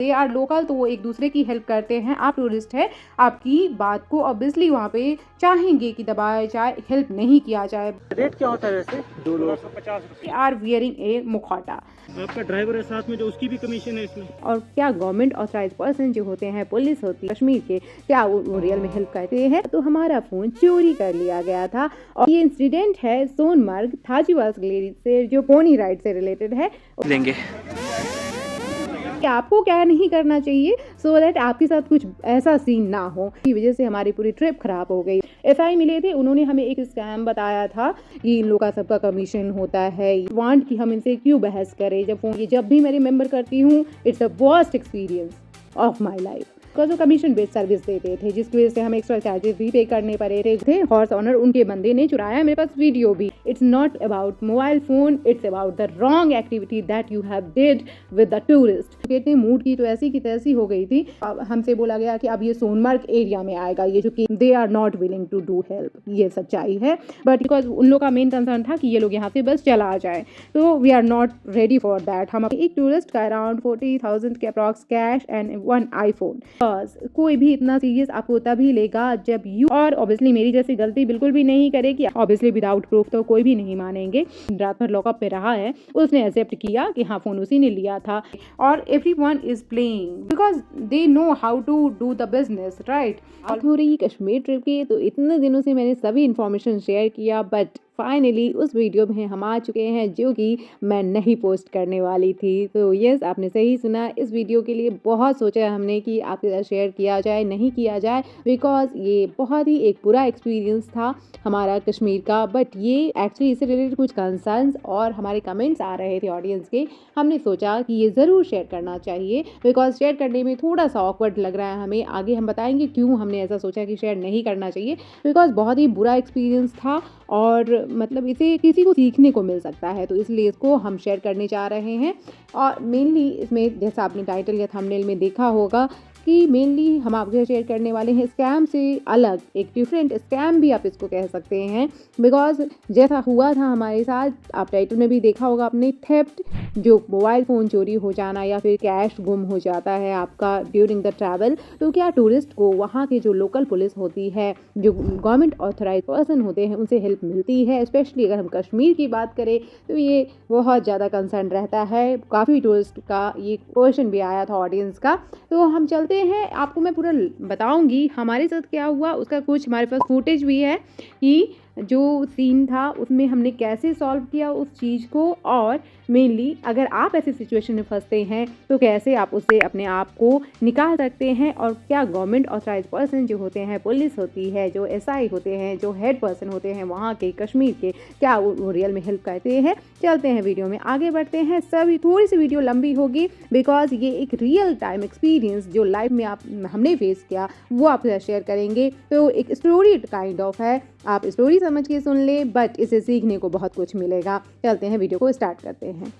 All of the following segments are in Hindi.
दे आर लोकल, तो वो एक दूसरे की हेल्प करते हैं। आप टूरिस्ट है, आपकी बात को ऑब्वियसली वहाँ पे चाहेंगे कि दबाया जाए, हेल्प नहीं किया जाए। रेट क्या होता है वैसे? 250 आर वियरिंग ए मुखौटा। आपका ड्राइवर है साथ में, जो उसकी भी कमीशन है इसमें। और क्या गवर्नमेंट ऑथराइज पर्सन जो होते हैं, पुलिस होती है कश्मीर के, क्या वो रियल में हेल्प करते हैं? तो हमारा फोन चोरी कर लिया गया था और ये इंसिडेंट है सोनमर्ग थाजीवास ग्लेशियर से, जो पोनी राइड से रिलेटेड है। लेंगे कि आपको क्या नहीं करना चाहिए सो दैट आपके साथ कुछ ऐसा सीन ना हो, की वजह से हमारी पूरी ट्रिप खराब हो गई। एसआई मिले थे, उन्होंने हमें एक स्कैम बताया था कि इन लोगों का सबका कमीशन होता है, वांट कि हम इनसे क्यों बहस करें। जब भी मैं रिमेंबर करती हूँ, it's the worst experience of my life. Because वो कमीशन बेस्ड सर्विस देते थे, जिसकी वजह से हमें एक्स्ट्रा चार्जेस भी पे करने पड़े थे। हॉर्स ऑनर उनके बंदे ने चुराया, मेरे पास वीडियो भी। It's not about mobile phone, it's about the wrong activity that you have did with the tourist. कहते मूड की तो ऐसी की तैसी हो गई थी। हमसे बोला गया कि अब ये सोनमर्ग एरिया में आएगा, ये जो कि they are not willing to do help, ये सच्चाई है। बट बिकॉज उन लोग का मेन कंसर्न था कि ये लोग यहाँ से बस चला जाए, तो we are not ready for that. हम एक टूरिस्ट का अराउंड 40,000 के अप्रॉक्स कैश एंड 1 आईफोन। कोई भी इतना सीरियस आपको तभी लेगा जब यू, और ऑब्वियसली मेरी जैसी गलती बिल्कुल भी नहीं करेगी। ऑब्वियसली विदाउट प्रूफ तो कोई भी नहीं मानेंगे। रात भर लॉकअप पे रहा है, उसने एक्सेप्ट किया कि हाँ फोन उसी ने लिया था। और everyone is playing because they know how to do the business, right. बात हो रही कश्मीर ट्रिप की, तो इतने दिनों से मैंने सभी इन्फॉर्मेशन शेयर किया, बट फाइनली उस वीडियो में हम आ चुके हैं जो कि मैं नहीं पोस्ट करने वाली थी। तो यस, आपने सही सुना, इस वीडियो के लिए बहुत सोचा हमने कि आपके साथ शेयर किया जाए, नहीं किया जाए, बिकॉज ये बहुत ही एक बुरा एक्सपीरियंस था हमारा कश्मीर का। बट ये एक्चुअली इससे रिलेटेड कुछ कंसर्न्स और हमारे कमेंट्स आ रहे थे ऑडियंस के, हमने सोचा कि ये ज़रूर शेयर करना चाहिए, बिकॉज शेयर करने में थोड़ा सा ऑकवर्ड लग रहा है हमें। आगे हम बताएंगे क्यों हमने ऐसा सोचा कि शेयर नहीं करना चाहिए, बिकॉज बहुत ही बुरा एक्सपीरियंस था और मतलब इसे किसी को सीखने को मिल सकता है, तो इसलिए इसको हम शेयर करने जा रहे हैं। और मेनली इसमें, जैसा आपने टाइटल या थंबनेल में देखा होगा, कि मेनली हम आपसे शेयर करने वाले हैं स्कैम से अलग एक डिफरेंट स्कैम भी आप इसको कह सकते हैं। बिकॉज जैसा हुआ था हमारे साथ, आप टाइटल में भी देखा होगा आपने, थेफ्ट, जो मोबाइल फ़ोन चोरी हो जाना या फिर कैश गुम हो जाता है आपका ड्यूरिंग द ट्रैवल। तो क्या टूरिस्ट को वहाँ के जो लोकल पुलिस होती है, जो गवर्नमेंट ऑथराइज पर्सन होते हैं, उनसे हेल्प मिलती है? स्पेशली अगर हम कश्मीर की बात करें तो ये बहुत ज़्यादा कंसर्न रहता है। काफ़ी टूरिस्ट का ये क्वेश्चन भी आया था ऑडियंस का। तो हम चलते हैं, आपको मैं पूरा बताऊंगी हमारे साथ क्या हुआ। उसका कुछ हमारे पास फुटेज भी है कि जो सीन था उसमें हमने कैसे सॉल्व किया उस चीज़ को, और मेनली अगर आप ऐसी सिचुएशन में फंसते हैं तो कैसे आप उससे अपने आप को निकाल सकते हैं। और क्या गवर्नमेंट ऑथराइज पर्सन जो होते हैं, पुलिस होती है, जो एसआई होते हैं, जो हेड पर्सन होते हैं वहाँ के कश्मीर के, क्या वो रियल में हेल्प करते हैं? चलते हैं वीडियो में आगे बढ़ते हैं। सभी थोड़ी सी वीडियो लंबी होगी बिकॉज ये एक रियल टाइम एक्सपीरियंस जो लाइफ में हमने फेस किया वो आपके साथ शेयर करेंगे। तो एक स्टोरी काइंड ऑफ है, आप स्टोरी समझ के सुन ले, बट इसे सीखने को बहुत कुछ मिलेगा। चलते हैं, वीडियो को स्टार्ट करते हैं।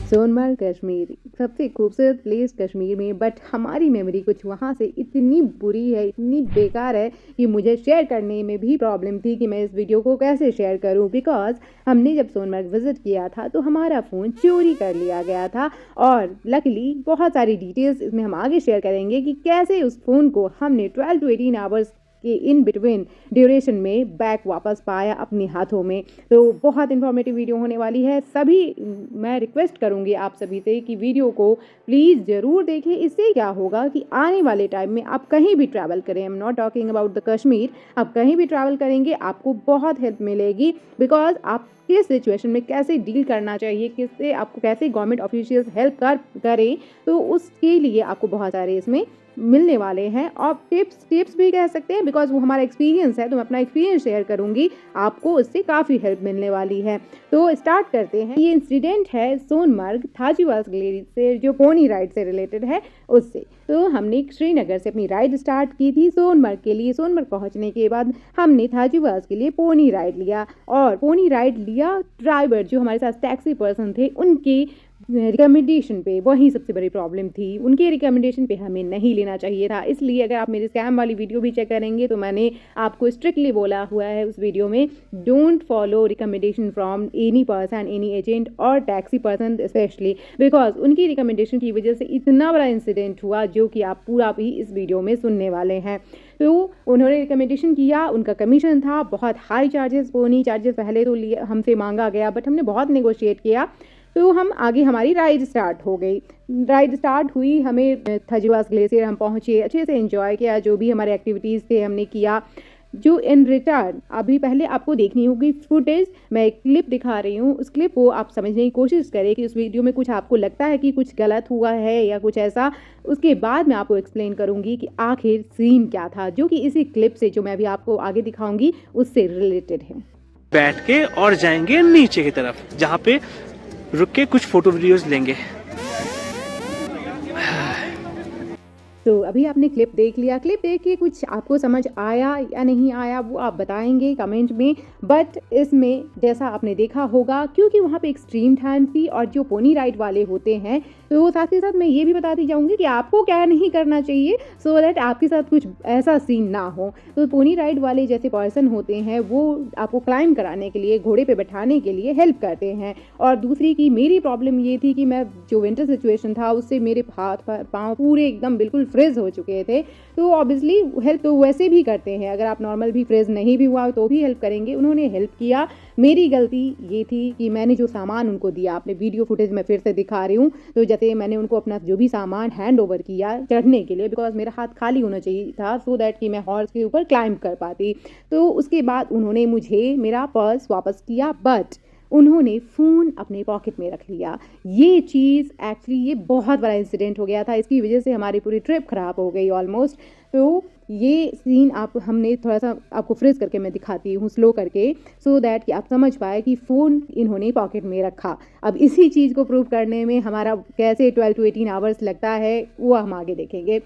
सोनमर्ग कश्मीर सबसे खूबसूरत प्लेस कश्मीर में, बट हमारी मेमोरी कुछ वहाँ से इतनी बुरी है, इतनी बेकार है कि मुझे शेयर करने में भी प्रॉब्लम थी कि मैं इस वीडियो को कैसे शेयर करूं। बिकॉज हमने जब सोनमर्ग विजिट किया था तो हमारा फ़ोन चोरी कर लिया गया था, और लकीली बहुत सारी डिटेल्स इसमें हम आगे शेयर करेंगे कि कैसे उस फ़ोन को हमने 12 to 18 आवर्स कि इन बिटवीन ड्यूरेशन में बैक वापस पाया अपने हाथों में। तो बहुत इन्फॉर्मेटिव वीडियो होने वाली है। सभी मैं रिक्वेस्ट करूंगी आप सभी से कि वीडियो को प्लीज़ ज़रूर देखें। इससे क्या होगा कि आने वाले टाइम में आप कहीं भी ट्रैवल करें, I am not talking about the Kashmir, आप कहीं भी ट्रैवल करेंगे आपको बहुत हेल्प मिलेगी। बिकॉज आप किस सिचुएशन में कैसे डील करना चाहिए, किससे आपको कैसे गवर्नमेंट ऑफिशियल्स हेल्प करें, तो उसके लिए आपको बहुत सारे इसमें मिलने वाले हैं। और टिप्स भी कह सकते हैं, बिकॉज वो हमारा एक्सपीरियंस है, तो मैं अपना एक्सपीरियंस शेयर करूंगी, आपको उससे काफ़ी हेल्प मिलने वाली है। तो स्टार्ट करते हैं। ये इंसिडेंट है सोनमर्ग थाजीवास ग्लेशियर से, जो पोनी राइड से रिलेटेड है उससे। तो हमने श्रीनगर से अपनी राइड स्टार्ट की थी सोनमर्ग के लिए। सोनमर्ग पहुंचने के बाद हमने थाजीवास के लिए पोनी राइड लिया, और पोनी राइड लिया ड्राइवर जो हमारे साथ टैक्सी पर्सन थे उनकी रिकमेंडेशन पे, वही सबसे बड़ी प्रॉब्लम थी। उनके रिकमेंडेशन पे हमें नहीं लेना चाहिए था। इसलिए अगर आप मेरी स्कैम वाली वीडियो भी चेक करेंगे तो मैंने आपको स्ट्रिक्टली बोला हुआ है उस वीडियो में, don't follow recommendation from any person, any agent और टैक्सी पर्सन स्पेशली, बिकॉज उनकी रिकमेंडेशन की वजह से इतना बड़ा इंसिडेंट हुआ जो कि आप पूरा भी इस वीडियो में सुनने वाले हैं। तो उन्होंने रिकमेंडेशन किया, उनका कमीशन था बहुत हाई चार्जेस, पोनी चार्जेस पहले तो लिए हमसे मांगा गया, बट हमने बहुत नेगोशिएट किया। तो हम आगे, हमारी राइड स्टार्ट हो गई। राइड स्टार्ट हुई, हमें थजीवास ग्लेशियर हम पहुँचे, अच्छे से एंजॉय किया, जो भी हमारे एक्टिविटीज़ थे हमने किया। जो इन रिटर्न अभी पहले आपको देखनी होगी फुटेज, मैं एक क्लिप दिखा रही हूँ, उस क्लिप को आप समझने की कोशिश करें कि उस वीडियो में कुछ आपको लगता है कि कुछ गलत हुआ है या कुछ ऐसा। उसके बाद मैं आपको एक्सप्लेन करूँगी कि आखिर सीन क्या था, जो कि इसी क्लिप से, जो मैं अभी आपको आगे दिखाऊंगी, उससे रिलेटेड है। बैठ के और जाएंगे नीचे की तरफ, जहाँ पे रुक के कुछ फोटो वीडियोस लेंगे। तो अभी आपने क्लिप देख लिया, क्लिप देख के कुछ आपको समझ आया या नहीं आया वो आप बताएंगे कमेंट में। बट इसमें जैसा आपने देखा होगा, क्योंकि वहाँ पे एक्सट्रीम ठंड थी और जो पोनी राइड वाले होते हैं, तो साथ ही साथ मैं ये भी बताती जाऊँगी कि आपको क्या नहीं करना चाहिए सो दैट आपके साथ कुछ ऐसा सीन ना हो। तो पोनी राइड वाले जैसे पर्सन होते हैं वो आपको क्लाइंब कराने के लिए, घोड़े पे बैठाने के लिए हेल्प करते हैं। और दूसरी की मेरी प्रॉब्लम ये थी कि मैं, जो विंटर सिचुएशन था उससे मेरे हाथ पाँव पूरे एकदम बिल्कुल फ्रीज हो चुके थे। तो ऑब्वियसली हेल्प तो वैसे भी करते हैं, अगर आप नॉर्मल भी फ्रीज नहीं भी हुआ तो भी हेल्प करेंगे। उन्होंने हेल्प किया। मेरी गलती ये थी कि मैंने जो सामान उनको दिया, अपने वीडियो फुटेज में फिर से दिखा रही हूँ, तो जैसे मैंने उनको अपना जो भी सामान हैंड ओवर किया चढ़ने के लिए, बिकॉज मेरा हाथ खाली होना चाहिए था सो दैट कि मैं हॉर्स के ऊपर क्लाइंब कर पाती। तो उसके बाद उन्होंने मुझे मेरा पर्स वापस किया, बट उन्होंने फ़ोन अपने पॉकेट में रख लिया। ये चीज़ एक्चुअली, ये बहुत बड़ा इंसिडेंट हो गया था, इसकी वजह से हमारी पूरी ट्रिप ख़राब हो गई ऑलमोस्ट। तो ये सीन हमने थोड़ा सा आपको फ्रीज करके मैं दिखाती हूँ, स्लो करके, सो दैट कि आप समझ पाए कि फ़ोन इन्होंने पॉकेट में रखा। अब इसी चीज़ को प्रूव करने में हमारा कैसे 12 to 18 आवर्स लगता है वो हम आगे देखेंगे।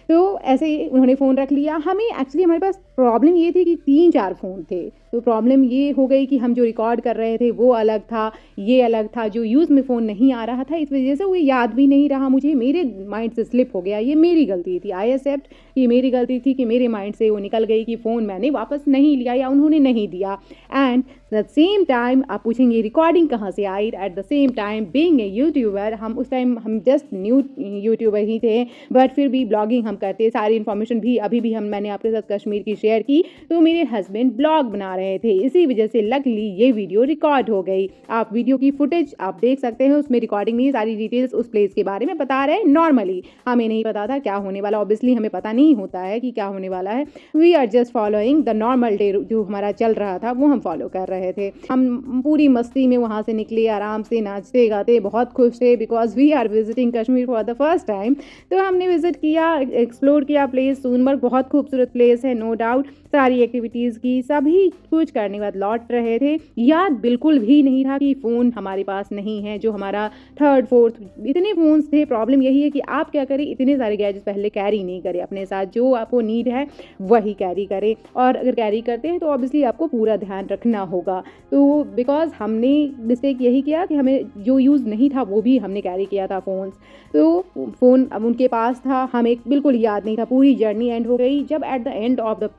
तो ऐसे ही उन्होंने फ़ोन रख लिया। हमें एक्चुअली, हमारे पास प्रॉब्लम ये थी कि 3-4 फ़ोन थे। तो प्रॉब्लम ये हो गई कि हम जो रिकॉर्ड कर रहे थे वो अलग था, ये अलग था, जो यूज़ में फ़ोन नहीं आ रहा था, इस वजह से वो याद भी नहीं रहा मुझे, मेरे माइंड से स्लिप हो गया। ये मेरी गलती थी, आई एक्सेप्ट, ये मेरी गलती थी कि मेरे माइंड से वो निकल गई कि फ़ोन मैंने वापस नहीं लिया या उन्होंने नहीं दिया। एंड द सेम टाइम आप पूछेंगे रिकॉर्डिंग कहाँ से आई। At the same time being a YouTuber, हम उस टाइम हम जस्ट न्यू यूट्यूबर ही थे, बट फिर भी ब्लॉगिंग हम करते, सारी इन्फॉर्मेशन भी अभी भी मैंने आपके साथ कश्मीर की शेयर की। तो मेरे हस्बैंड ब्लॉग बना रहे थे, इसी वजह से लकली ये वीडियो रिकॉर्ड हो गई। आप वीडियो की फुटेज आप देख सकते हैं, उसमें रिकॉर्डिंग में सारी डिटेल्स उस प्लेस के बारे में बता रहे हैं। नॉर्मली हमें नहीं पता था क्या होने वाला, ऑब्वियसली हमें पता नहीं होता है कि क्या होने वाला है। We are just following the normal day, जो हमारा चल रहा था वो हम फॉलो कर रहे थे। हम पूरी मस्ती में वहाँ से निकले, आराम से नाचते गाते, बहुत खुश थे, because we are visiting Kashmir for the first time. तो हमने विजिट किया, एक्सप्लोर किया प्लेस। सोनमर्ग बहुत खूबसूरत प्लेस है, नो डाउट। सारी एक्टिविटीज़ की, सभी कुछ करने के बाद लौट रहे थे। याद बिल्कुल भी नहीं था कि फ़ोन हमारे पास नहीं है, जो हमारा 3rd 4th इतने फ़ोन्स थे। प्रॉब्लम यही है कि आप क्या करें, इतने सारे गैजेट्स पहले कैरी नहीं करें अपने साथ, जो आपको नीड है वही कैरी करें। और अगर कैरी करते हैं तो ऑब्वियसली आपको पूरा ध्यान रखना होगा। तो बिकॉज हमने मिस्टेक यही किया कि हमें जो यूज़ नहीं था वो भी हमने कैरी किया था फ़ोन्स। तो फ़ोन अब उनके पास था, हमें बिल्कुल याद नहीं था। पूरी जर्नी एंड हो गई जब at the end of the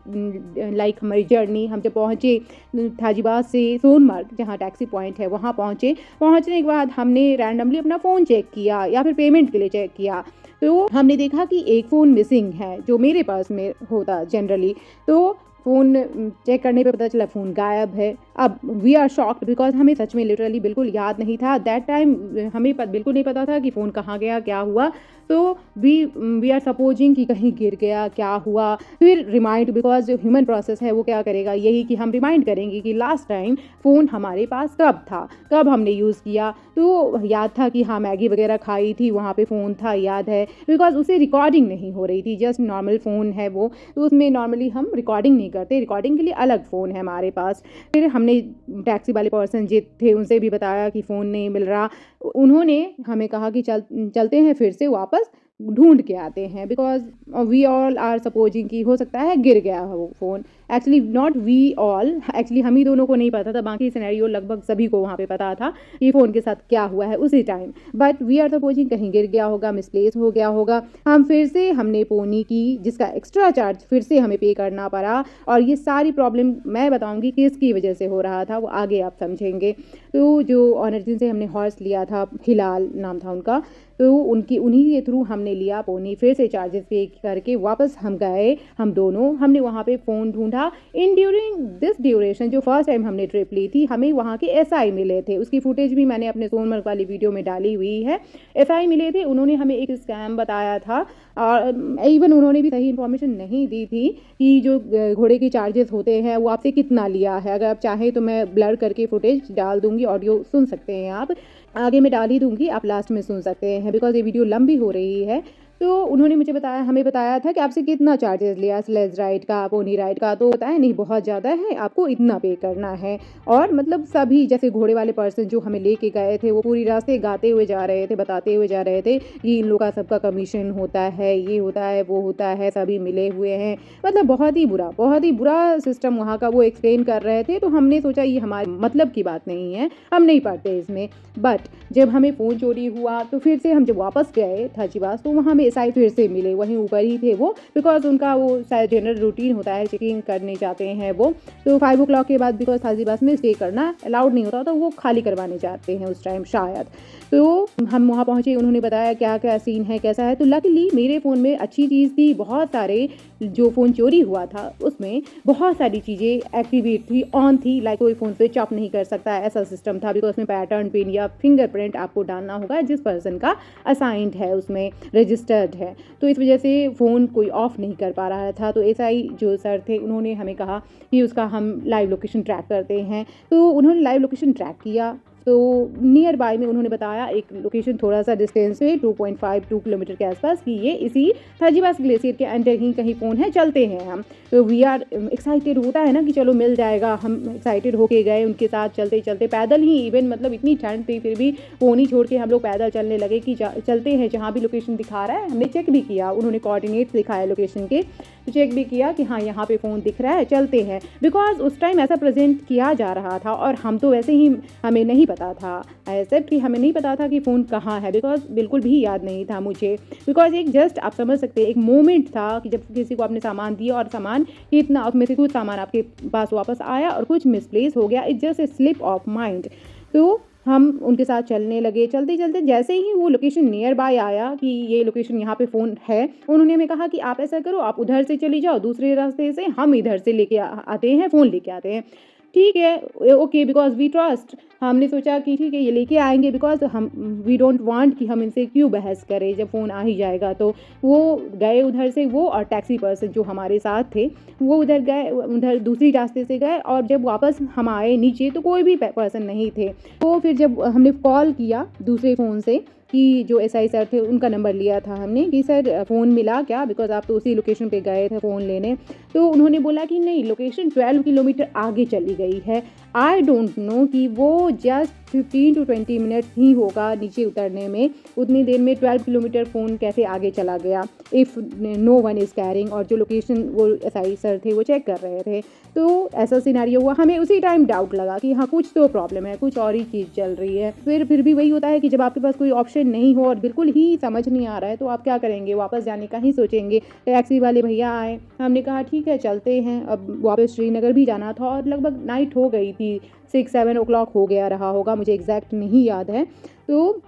like हमारी जर्नी, हम जब पहुँचे थाजीबास से सोनमर्ग, जहाँ टैक्सी पॉइंट है वहाँ पहुँचे। पहुँचने के बाद हमने रैंडमली अपना फ़ोन चेक किया या फिर पेमेंट के लिए चेक किया, तो हमने देखा कि एक फ़ोन मिसिंग है जो मेरे पास में होता जनरली। तो फ़ोन चेक करने पे पता चला फ़ोन गायब है। अब वी आर शॉक्ड, बिकॉज हमें सच में लिटरली बिल्कुल याद नहीं था। दैट टाइम हमें बिल्कुल नहीं पता था कि फ़ोन कहाँ गया, क्या हुआ। तो वी आर सपोजिंग कि कहीं गिर गया, क्या हुआ। फिर रिमाइंड, बिकॉज जो ह्यूमन प्रोसेस है वो क्या करेगा, यही कि हम रिमाइंड करेंगे कि लास्ट टाइम फ़ोन हमारे पास कब था, कब हमने यूज़ किया। तो याद था कि हाँ मैगी वगैरह खाई थी, वहाँ पे फ़ोन था, याद है, बिकॉज उसे रिकॉर्डिंग नहीं हो रही थी, जस्ट नॉर्मल फ़ोन है वो, तो उसमें नॉर्मली हम रिकॉर्डिंग नहीं करते, रिकॉर्डिंग के लिए अलग फ़ोन है हमारे पास। फिर हमने टैक्सी वाले पर्सन जो थे उनसे भी बताया कि फ़ोन नहीं मिल रहा। उन्होंने हमें कहा कि चलते हैं फिर से वापस। ढूंढ के आते हैं, because we all are supposing कि हो सकता है गिर गया हो phone. Actually not we all, actually हम ही दोनों को नहीं पता था, बाकी सिनेरियो लगभग सभी को वहाँ पे पता था कि फ़ोन के साथ क्या हुआ है उसी time, but we are supposing कहीं गिर गया होगा, मिसप्लेस हो गया होगा। हम फिर से हमने पोनी की, जिसका एक्स्ट्रा चार्ज फिर से हमें पे करना पड़ा, और ये सारी प्रॉब्लम मैं बताऊँगी किसकी वजह से हो रहा था, वो आगे आप समझेंगे। तो जो ऑनर जिनसे हमने हॉर्स लिया था, हिलाल नाम था उनका, तो उन्हीं के थ्रू हमने लिया पोनी, फिर से चार्जेस पे करके वापस हम गए, हम दोनों। हमने वहाँ पे फ़ोन ढूंढा। इन ड्यूरिंग दिस ड्यूरेशन, जो फर्स्ट टाइम हमने ट्रिप ली थी, हमें वहाँ के एसआई मिले थे। उसकी फुटेज भी मैंने अपने सोनमर्ग वाली वीडियो में डाली हुई है। एसआई मिले थे, उन्होंने हमें एक स्कैम बताया था, और इवन उन्होंने भी सही इन्फॉर्मेशन नहीं दी थी कि जो घोड़े के चार्जेस होते हैं वो आपसे कितना लिया है। अगर आप चाहें तो मैं ब्लर करके फुटेज डाल दूँगी, ऑडियो सुन सकते हैं आप, आगे मैं डाल ही दूँगी, आप लास्ट में सुन सकते हैं, बिकॉज ये वीडियो लंबी हो रही है। तो उन्होंने मुझे बताया, हमें बताया था कि आपसे कितना चार्जेस लिया स्लेज राइड का, पोनी राइड का, तो बताया नहीं बहुत ज़्यादा है, आपको इतना पे करना है। और मतलब सभी जैसे घोड़े वाले पर्सन जो हमें लेके गए थे, वो पूरी रास्ते गाते हुए जा रहे थे, बताते हुए जा रहे थे कि इन लोगों का सबका कमीशन होता है, ये होता है, वो होता है, सभी मिले हुए हैं। मतलब बहुत ही बुरा सिस्टम वहाँ का वो एक्सप्लेन कर रहे थे। तो हमने सोचा ये हमारे मतलब की बात नहीं है, हम नहीं पढ़ते इसमें। बट जब हमें फ़ोन चोरी हुआ तो फिर से हम जब वापस गए थाजीबास, तो वहाँ में एसआई फिर से मिले, वहीं ऊपर ही थे वो, बिकॉज उनका वो शायद जनरल रूटीन होता है, चेकिंग करने जाते हैं वो। तो 5 o'clock के बाद बिकॉज थाजीबास में स्टे करना अलाउड नहीं होता, तो वो खाली करवाने जाते हैं उस टाइम शायद। तो हम वहाँ पहुँचे, उन्होंने बताया क्या क्या सीन है, कैसा है। तो लकीली मेरे फ़ोन में अच्छी चीज़ थी, बहुत सारे जो फ़ोन चोरी हुआ था उसमें बहुत सारी चीज़ें एक्टिवेट थी, ऑन थी, लाइक कोई फ़ोन स्विच ऑफ नहीं कर सकता, ऐसा सिस्टम था। बिकॉज उसमें पैटर्न पिन या फिंगरप्रिंट आपको डालना होगा जिस पर्सन का असाइंड है, उसमें रजिस्टर्ड है। तो इस वजह से फ़ोन कोई ऑफ नहीं कर पा रहा था। तो एसआई जो सर थे, उन्होंने हमें कहा कि उसका हम लाइव लोकेशन ट्रैक करते हैं। तो उन्होंने लाइव लोकेशन ट्रैक किया, तो नियर बाय में उन्होंने बताया एक लोकेशन थोड़ा सा डिस्टेंस पे 2.52 किलोमीटर के आसपास कि ये इसी थाजीबास ग्लेशियर के अंदर ही कहीं फ़ोन है, चलते हैं हम। तो वी आर एक्साइटेड, होता है ना कि चलो मिल जाएगा, हम एक्साइटेड होके गए उनके साथ, चलते चलते पैदल ही, इवन मतलब इतनी ठंड थी फिर भी फ़ोन ही छोड़ के हम लोग पैदल चलने लगे कि चलते हैं जहाँ भी लोकेशन दिखा रहा है। हमने चेक भी किया, उन्होंने कोऑर्डिनेट्स दिखाए लोकेशन के, तो चेक भी किया कि हाँ यहाँ पे फ़ोन दिख रहा है, चलते हैं। बिकॉज उस टाइम ऐसा प्रेजेंट किया जा रहा था, और हम तो वैसे ही हमें नहीं पता था, ऐसे कि हमें नहीं पता था कि फ़ोन कहाँ है, बिकॉज बिल्कुल भी याद नहीं था मुझे। बिकॉज एक जस्ट आप समझ सकते हैं, एक मोमेंट था कि जब किसी को आपने सामान दिया और सामान कितना, उसमें से कुछ सामान आपके पास वापस आया और कुछ मिसप्लेस हो गया, it's just a slip of mind. तो हम उनके साथ चलने लगे, चलते चलते जैसे ही वो लोकेशन नियर बाय आया कि ये लोकेशन यहाँ पे फ़ोन है, उन्होंने हमें कहा कि आप ऐसा करो, आप उधर से चली जाओ दूसरे रास्ते से, हम इधर से लेके आते हैं, फ़ोन लेके आते हैं। ठीक है, ओके, बिकॉज वी ट्रस्ट। हमने सोचा कि ठीक है ये लेके आएंगे, बिकॉज हम वी डोंट वांट कि हम इनसे क्यों बहस करें, जब फ़ोन आ ही जाएगा। तो वो गए उधर से, वो और टैक्सी पर्सन जो हमारे साथ थे वो उधर गए, उधर दूसरी रास्ते से गए, और जब वापस हम आए नीचे तो कोई भी पर्सन नहीं थे। तो फिर जब हमने कॉल किया दूसरे फ़ोन से कि जो एसआई सर थे उनका नंबर लिया था हमने कि सर फ़ोन मिला क्या, बिकॉज आप तो उसी लोकेशन पे गए थे फ़ोन लेने। तो उन्होंने बोला कि नहीं, लोकेशन 12 किलोमीटर आगे चली गई है। आई डोंट नो कि वो जस्ट 15 to 20 मिनट ही होगा नीचे उतरने में, उतनी देर में 12 किलोमीटर फ़ोन कैसे आगे चला गया, if no one is carrying. और जो लोकेशन वो एसआई सर थे वो चेक कर रहे थे। तो ऐसा सिनेरियो हुआ, हमें उसी टाइम डाउट लगा कि हाँ कुछ तो प्रॉब्लम है, कुछ और ही चीज़ चल रही है। फिर भी वही होता है कि जब आपके पास कोई ऑप्शन नहीं हो और बिल्कुल ही समझ नहीं आ रहा है, तो आप क्या करेंगे, वापस जाने का ही सोचेंगे। टैक्सी वाले भैया आए, हमने कहा ठीक है चलते हैं। अब वापस श्रीनगर भी जाना था और लगभग नाइट हो गई थी, 6-7 o'clock हो गया रहा होगा, मुझे एग्जैक्ट नहीं याद है। तो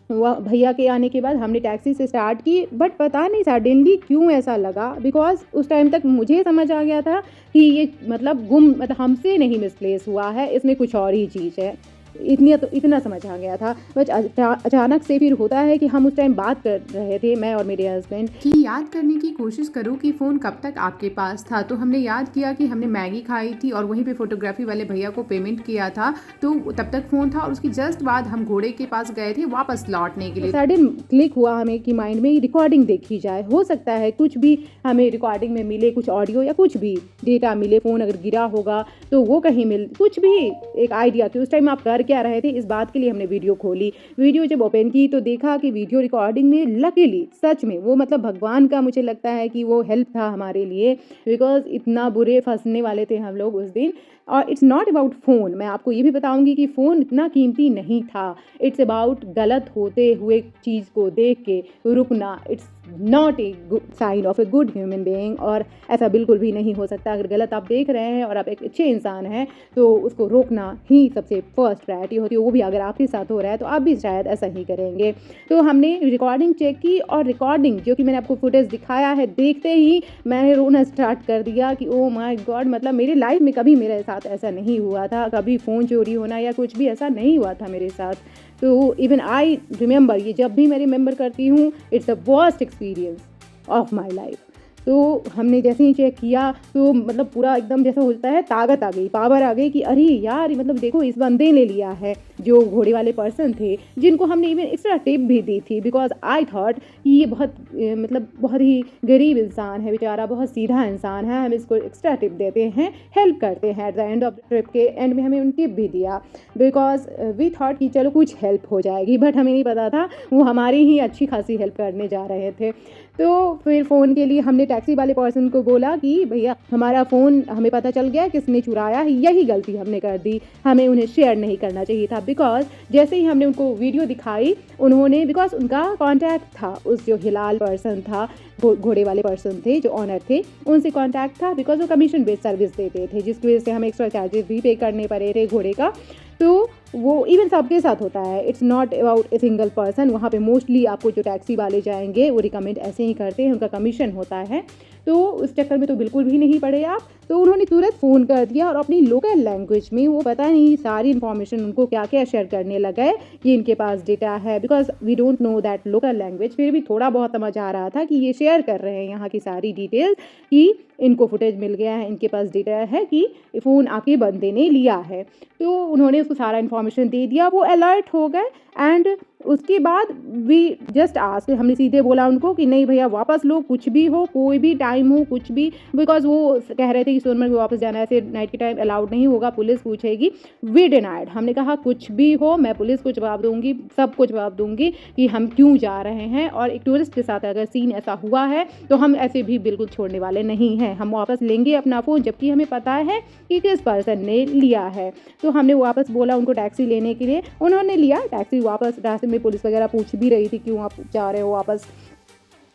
वह भैया के आने के बाद हमने टैक्सी से स्टार्ट की, बट पता नहीं सडनली क्यों ऐसा लगा, बिकॉज उस टाइम तक मुझे समझ आ गया था कि ये मतलब मतलब हमसे नहीं मिसप्लेस हुआ है, इसमें कुछ और ही चीज़ है। इतना समझ आ गया था। बट अचानक से फिर होता है कि हम उस टाइम बात कर रहे थे, मैं और मेरे हस्बैंड, कि याद करने की कोशिश करो कि फ़ोन कब तक आपके पास था। तो हमने याद किया कि हमने मैगी खाई थी और वहीं पे फोटोग्राफी वाले भैया को पेमेंट किया था, तो तब तक फ़ोन था। और उसकी जस्ट बाद हम घोड़े के पास गए थे वापस लौटने के लिए। सडन क्लिक हुआ हमें कि माइंड में रिकॉर्डिंग देखी जाए, हो सकता है कुछ भी हमें रिकॉर्डिंग में मिले, कुछ ऑडियो या कुछ भी डेटा मिले, फ़ोन अगर गिरा होगा तो वो कहीं मिल, कुछ भी एक आइडिया कि उस टाइम आप कर क्या रहे थे, इस बात के लिए हमने वीडियो खोली। वीडियो जब ओपन की तो देखा कि वीडियो रिकॉर्डिंग में लकीली सच में वो मतलब भगवान का मुझे लगता है कि वो हेल्प था हमारे लिए, बिकॉज इतना बुरे फंसने वाले थे हम लोग उस दिन। और इट्स नॉट अबाउट फ़ोन, मैं आपको ये भी बताऊंगी कि फ़ोन इतना कीमती नहीं था। इट्स अबाउट गलत होते हुए चीज़ को देख के रुकना। It's not a sign of a good human being, और ऐसा बिल्कुल भी नहीं हो सकता। अगर गलत आप देख रहे हैं और आप एक अच्छे इंसान हैं तो उसको रोकना ही सबसे फर्स्ट प्रायोरिटी होती है, वो भी अगर आपके साथ हो रहा है तो आप भी शायद ऐसा ही करेंगे। तो हमने रिकॉर्डिंग चेक की, और रिकॉर्डिंग जो कि मैंने आपको फुटेज दिखाया है, देखते ही मैंने रोना स्टार्ट कर दिया कि ओ माय गॉड, मतलब मेरी लाइफ में कभी मेरे साथ ऐसा नहीं हुआ था, कभी फ़ोन चोरी होना या कुछ भी ऐसा नहीं हुआ था मेरे साथ। तो इवन आई रिमेंबर, ये जब भी मैं रिमेंबर करती हूँ, it's the worst experience of my life. तो हमने जैसे ही चेक किया तो मतलब पूरा एकदम जैसा होता है ताकत आ गई, पावर आ गई कि अरे यार, मतलब देखो इस बंदे ने लिया है, जो घोड़े वाले पर्सन थे, जिनको हमने इवन एक्स्ट्रा टिप भी दी थी, बिकॉज आई थॉट कि ये बहुत मतलब बहुत ही गरीब इंसान है बेचारा, बहुत सीधा इंसान है, हम इसको एक्स्ट्रा टिप देते हैं, हेल्प करते हैं। At the end of the trip के एंड में हमें उन टिप भी दिया, बिकॉज वी थॉट कि चलो कुछ हेल्प हो जाएगी, बट हमें नहीं पता था वो हमारी ही अच्छी खासी हेल्प करने जा रहे थे। तो फिर फ़ोन के लिए हमने टैक्सी वाले पर्सन को बोला कि भैया हमारा फ़ोन हमें पता चल गया किसने चुराया है, यही गलती हमने कर दी, हमें उन्हें शेयर नहीं करना चाहिए था। बिकॉज जैसे ही हमने उनको वीडियो दिखाई, उन्होंने, बिकॉज उनका कॉन्टैक्ट था उस जो हिलाल पर्सन था, घोड़े वाले पर्सन थे जो ऑनर थे, उनसे कॉन्टैक्ट था, बिकॉज वो कमीशन बेस्ड सर्विस देते थे, जिसकी वजह से हमें एक्स्ट्रा चार्जेस भी पे करने पड़े थे घोड़े का। तो वो इवन सबके साथ होता है, it's not about a single person. वहाँ पे मोस्टली आपको जो टैक्सी वाले जाएंगे वो रिकमेंड ऐसे ही करते हैं, उनका कमीशन होता है। तो उस चक्कर में तो बिल्कुल भी नहीं पड़े आप। तो उन्होंने तुरंत फ़ोन कर दिया और अपनी लोकल लैंग्वेज में वो पता नहीं सारी इन्फॉर्मेशन उनको क्या क्या शेयर करने लगा है कि इनके पास डेटा है, because we don't know that local language. फिर भी थोड़ा बहुत समझ आ रहा था कि ये शेयर कर रहे हैं यहाँ की सारी डिटेल्स, कि इनको फुटेज मिल गया है, इनके पास डेटा है कि फ़ोन आपके बंदे ने लिया है। तो उन्होंने उसको सारा इन्फॉर्मेशन दे दिया, वो अलर्ट हो गए। एंड उसके बाद वी जस्ट आस्क, हमने सीधे बोला उनको कि नहीं भैया वापस लो, कुछ भी हो, कोई भी टाइम हो, कुछ भी, बिकॉज वो कह रहे थे कि सोनमर्ग में वापस जाना ऐसे नाइट के टाइम अलाउड नहीं होगा, पुलिस पूछेगी। वी डिनाइड, हमने कहा कुछ भी हो मैं पुलिस को जवाब दूंगी, सबको जवाब दूंगी कि हम क्यों जा रहे हैं, और एक टूरिस्ट के साथ अगर सीन ऐसा हुआ है तो हम ऐसे भी बिल्कुल छोड़ने वाले नहीं हैं, हम वापस लेंगे अपना फ़ोन, जबकि हमें पता है कि किस पर्सन ने लिया है। तो हमने वापस बोला उनको टैक्सी लेने के लिए, उन्होंने लिया टैक्सी वापस। रास्ते में पुलिस वगैरह पूछ भी रही थी क्यों आप जा रहे हो वापस,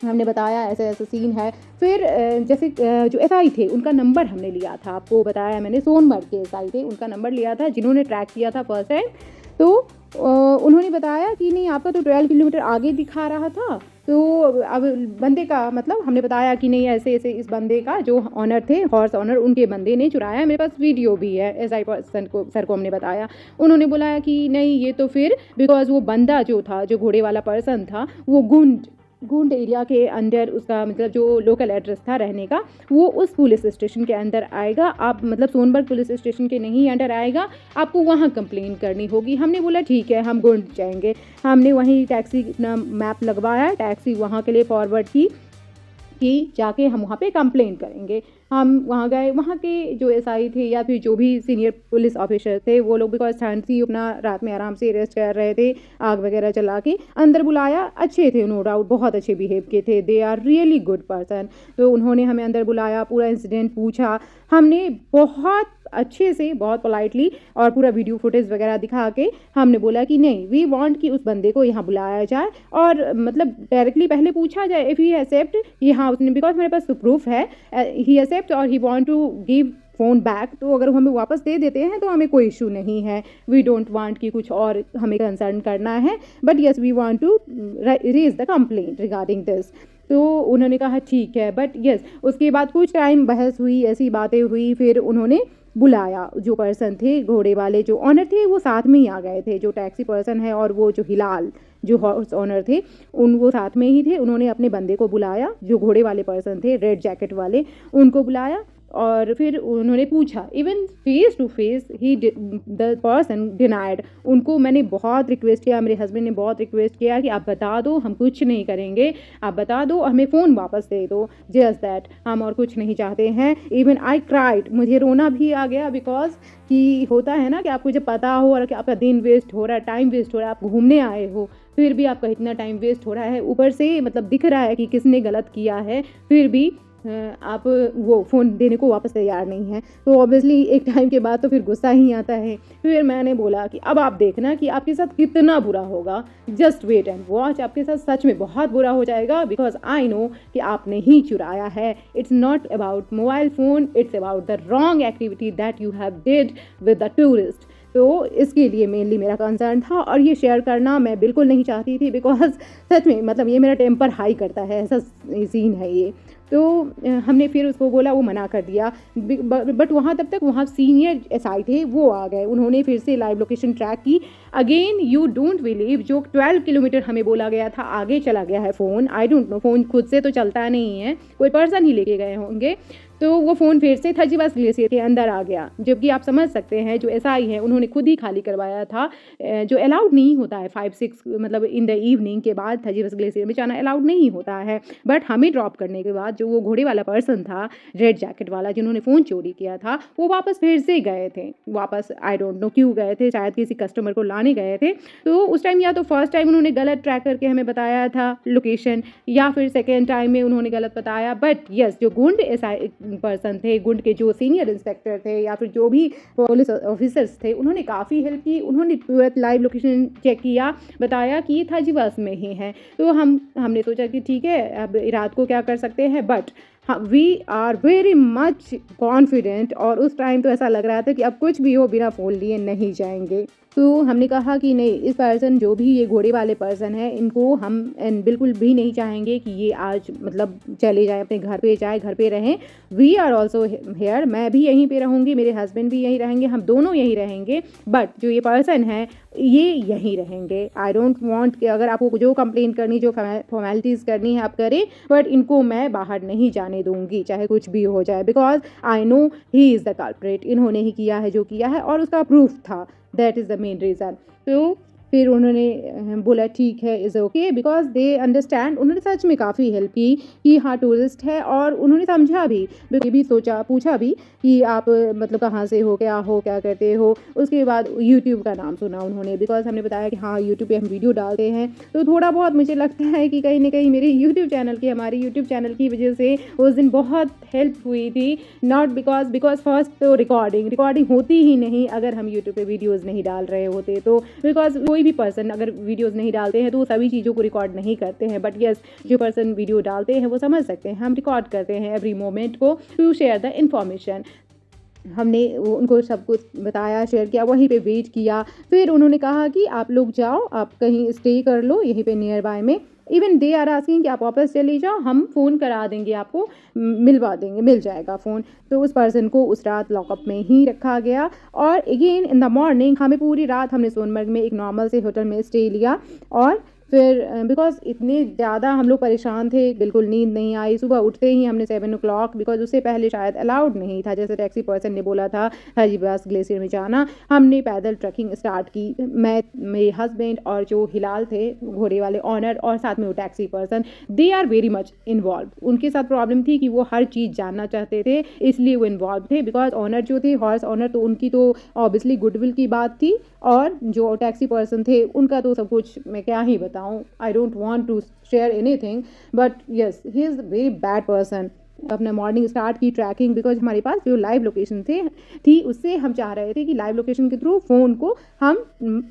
हमने बताया ऐसे ऐसा सीन है। फिर जैसे जो एसआई थे उनका नंबर हमने लिया था, आपको बताया मैंने, सोनमर्ग के एसआई थे, उनका नंबर लिया था जिन्होंने ट्रैक किया था फर्स्ट टाइम। तो उन्होंने बताया कि नहीं आपका तो 12 किलोमीटर आगे दिखा रहा था। तो अब बंदे का मतलब हमने बताया कि नहीं ऐसे ऐसे इस बंदे का जो ऑनर थे, हॉर्स ऑनर, उनके बंदे ने चुराया, मेरे पास वीडियो भी है। एसआई पर्सन को, सर को हमने बताया, उन्होंने बोला कि नहीं ये तो फिर, बिकॉज वो बंदा जो था, जो घोड़े वाला पर्सन था, वो गुंड एरिया के अंदर, उसका मतलब जो लोकल एड्रेस था रहने का, वो उस पुलिस स्टेशन के अंदर आएगा। आप मतलब सोनमर्ग पुलिस स्टेशन के नहीं अंदर आएगा, आपको वहाँ कंप्लेन करनी होगी। हमने बोला ठीक है हम गुंड जाएंगे। हमने वहीं टैक्सी अपना मैप लगवाया, टैक्सी वहाँ के लिए फॉरवर्ड की कि जाके हम वहाँ पे कंप्लेन करेंगे। हम वहाँ गए, वहाँ के जो एसआई थे या फिर जो भी सीनियर पुलिस ऑफिसर थे, वो लोग बिकॉज ठंड थी, अपना रात में आराम से रेस्ट कर रहे थे, आग वगैरह चला के अंदर बुलाया। अच्छे थे नो डाउट, बहुत अच्छे बिहेव के थे, they are really good person. तो उन्होंने हमें अंदर बुलाया, पूरा इंसिडेंट पूछा, हमने बहुत अच्छे से, बहुत पोलाइटली और पूरा वीडियो फुटेज वगैरह दिखा के हमने बोला कि नहीं वी वांट कि उस बंदे को यहाँ बुलाया जाए, और मतलब डायरेक्टली पहले पूछा जाए इफ़ ही एक्सेप्ट, यहाँ उसने, बिकॉज मेरे पास प्रूफ है, ही एक्सेप्ट और he want to give phone back, तो अगर हमें वापस दे देते हैं तो हमें कोई इशू नहीं है। वी डोंट वांट कि कुछ और हमें कंसर्न करना है, but yes we want to raise the complaint regarding this. तो उन्होंने कहा ठीक है, बट येस उसके बाद कुछ टाइम बहस हुई, ऐसी बातें हुई, फिर उन्होंने बुलाया जो पर्सन थे, घोड़े वाले जो ऑनर थे, वो साथ में ही आ गए थे, जो टैक्सी पर्सन है और वो जो हिलाल जो हॉर्स ऑनर थे, वो साथ में ही थे। उन्होंने अपने बंदे को बुलाया, जो घोड़े वाले पर्सन थे, रेड जैकेट वाले, उनको बुलाया। और फिर उन्होंने पूछा, even face to face he the person denied. उनको मैंने बहुत रिक्वेस्ट किया, मेरे हस्बैंड ने बहुत रिक्वेस्ट किया कि आप बता दो, हम कुछ नहीं करेंगे, आप बता दो, हमें फ़ोन वापस दे दो, जस्ट दैट, हम और कुछ नहीं चाहते हैं। इवन आई क्राइड, मुझे रोना भी आ गया, बिकॉज कि होता है ना कि आपको जब पता हो और कि आपका दिन वेस्ट हो रहा है, टाइम वेस्ट हो रहा है, आप घूमने आए हो, फिर भी आपका इतना टाइम वेस्ट हो रहा है, ऊपर से मतलब दिख रहा है कि किसने गलत किया है, फिर भी आप वो फ़ोन देने को वापस तैयार नहीं हैं। तो ऑब्वियसली एक टाइम के बाद तो फिर गुस्सा ही आता है। फिर मैंने बोला कि अब आप देखना कि आपके साथ कितना बुरा होगा, जस्ट वेट एंड वॉच, आपके साथ सच में बहुत बुरा हो जाएगा, बिकॉज आई नो कि आपने ही चुराया है। It's not about mobile phone, it's about the wrong activity that you have did with the tourist. तो इसके लिए मेनली मेरा कंसर्न था और ये शेयर करना मैं बिल्कुल नहीं चाहती थी, बिकॉज सच में मतलब ये मेरा टेम्पर हाई करता है, ऐसा सीन है ये। तो हमने फिर उसको बोला, वो मना कर दिया, बट वहाँ तब तक वहाँ सीनियर एसआई थे, वो आ गए, उन्होंने फिर से लाइव लोकेशन ट्रैक की। अगेन यू डोंट बिलीव, जो 12 किलोमीटर हमें बोला गया था आगे चला गया है phone. I don't know, phone खुद से तो चलता नहीं है, कोई पर्सन ही लेके गए होंगे। तो वो फ़ोन फिर से थजीवास ग्लेशियर के अंदर आ गया, जबकि आप समझ सकते हैं जो एसआई है उन्होंने खुद ही खाली करवाया था, जो अलाउड नहीं होता है 5-6 मतलब इन द इवनिंग के बाद थजीवास ग्लेशियर में जाना अलाउड नहीं होता है। बट हमें ड्रॉप करने के बाद जो वो घोड़े वाला पर्सन था, रेड जैकेट वाला, जिन्होंने फ़ोन चोरी किया था, वो वापस फिर से गए थे वापस। आई डोंट नो क्यों गए थे, शायद किसी कस्टमर को लाने गए थे। तो उस टाइम या तो फर्स्ट टाइम उन्होंने गलत ट्रैक करके हमें बताया था लोकेशन, या फिर सेकेंड टाइम में उन्होंने गलत बताया। बट यस, जो गुंड एसआई पर्सन थे, गुंड के जो सीनियर इंस्पेक्टर थे या फिर जो भी पुलिस ऑफिसर्स थे, उन्होंने काफ़ी हेल्प की। उन्होंने तुरंत लाइव लोकेशन चेक किया, बताया कि ये थजीवास में ही है। तो हमने सोचा कि ठीक है, अब रात को क्या कर सकते हैं, but we are very much confident. और उस टाइम तो ऐसा लग रहा था कि अब कुछ भी हो, बिना फ़ोन लिए नहीं जाएंगे। तो हमने कहा कि नहीं, इस पर्सन जो भी ये घोड़े वाले पर्सन है, इनको हम बिल्कुल भी नहीं चाहेंगे कि ये आज मतलब चले जाएं, अपने घर पे जाए, घर पे रहें। वी आर ऑल्सो हेयर, मैं भी यहीं पे रहूँगी, मेरे हस्बैंड भी यहीं रहेंगे, हम दोनों यहीं रहेंगे, बट जो ये पर्सन है ये यहीं रहेंगे। आई डोंट वांट कि अगर आपको जो कंप्लेंट करनी, जो फॉर्मेलिटीज़ करनी है आप करें, बट इनको मैं बाहर नहीं जाने दूंगी, चाहे कुछ भी हो जाए, because I know he is the culprit. इन्होंने ही किया है जो किया है, और उसका प्रूफ था, that is the main reason. तो फिर उन्होंने बोला ठीक है, is okay, because they understand. उन्होंने सच में काफ़ी हेल्प की कि हाँ टूरिस्ट है, और उन्होंने समझा भी, ये भी सोचा, पूछा भी कि आप मतलब कहाँ से हो, क्या करते हो। उसके बाद यूट्यूब का नाम सुना उन्होंने, बिकॉज हमने बताया कि हाँ यूट्यूब पे हम वीडियो डालते हैं। तो थोड़ा बहुत मुझे लगता है कि कहीं ना कहीं मेरे यूट्यूब चैनल की, हमारे यूट्यूब चैनल की वजह से उस दिन बहुत हेल्प हुई थी। नॉट बिकॉज फर्स्ट तो रिकॉर्डिंग होती ही नहीं अगर हम यूट्यूब पे वीडियोज़ नहीं डाल रहे होते। तो बिकॉज कोई भी पर्सन अगर वीडियोस नहीं डालते हैं तो वो सभी चीज़ों को रिकॉर्ड नहीं करते हैं, बट यस, जो पर्सन वीडियो डालते हैं वो समझ सकते हैं, हम रिकॉर्ड करते हैं एवरी मोमेंट को टू शेयर द इन्फॉर्मेशन। हमने उनको सब कुछ बताया, शेयर किया, वहीं पे वेट किया। फिर उन्होंने कहा कि आप लोग जाओ, आप कहीं स्टे कर लो यहीं पे नियर बाय में। इवन दे आर आस्किंग कि आप वापस चले जाओ, हम फ़ोन करा देंगे, आपको मिलवा देंगे, मिल जाएगा फ़ोन। तो उस पर्सन को उस रात लॉकअप में ही रखा गया। और अगेन इन द मॉर्निंग हमें पूरी रात हमने सोनमर्ग में एक नॉर्मल से होटल में स्टे लिया। और फिर बिकॉज इतने ज़्यादा हम लोग परेशान थे, बिल्कुल नींद नहीं आई। सुबह उठते ही हमने 7 o'clock, बिकॉज उससे पहले शायद अलाउड नहीं था, जैसे टैक्सी पर्सन ने बोला था थजीवास ग्लेशियर में जाना, हमने पैदल ट्रैकिंग स्टार्ट की। मैं, मेरे हस्बैंड और जो हिलाल थे घोड़े वाले ऑनर, और साथ में वो taxi person, they are very much involve. उनके साथ प्रॉब्लम थी कि वो हर चीज़ जानना चाहते थे, इसलिए वो इन्वॉल्व थे। बिकॉज ऑनर जो थे, हॉर्स ऑनर, तो उनकी तो ऑब्वियसली गुडविल की बात थी, और जो टैक्सी पर्सन थे उनका तो सब कुछ मैं क्या ही बताऊं। I don't want to share anything, but yes, he is a very bad person. अपना मॉर्निंग स्टार्ट की ट्रैकिंग, बिकॉज हमारे पास जो लाइव लोकेशन थी उससे हम चाह रहे थे कि लाइव लोकेशन के थ्रू फ़ोन को हम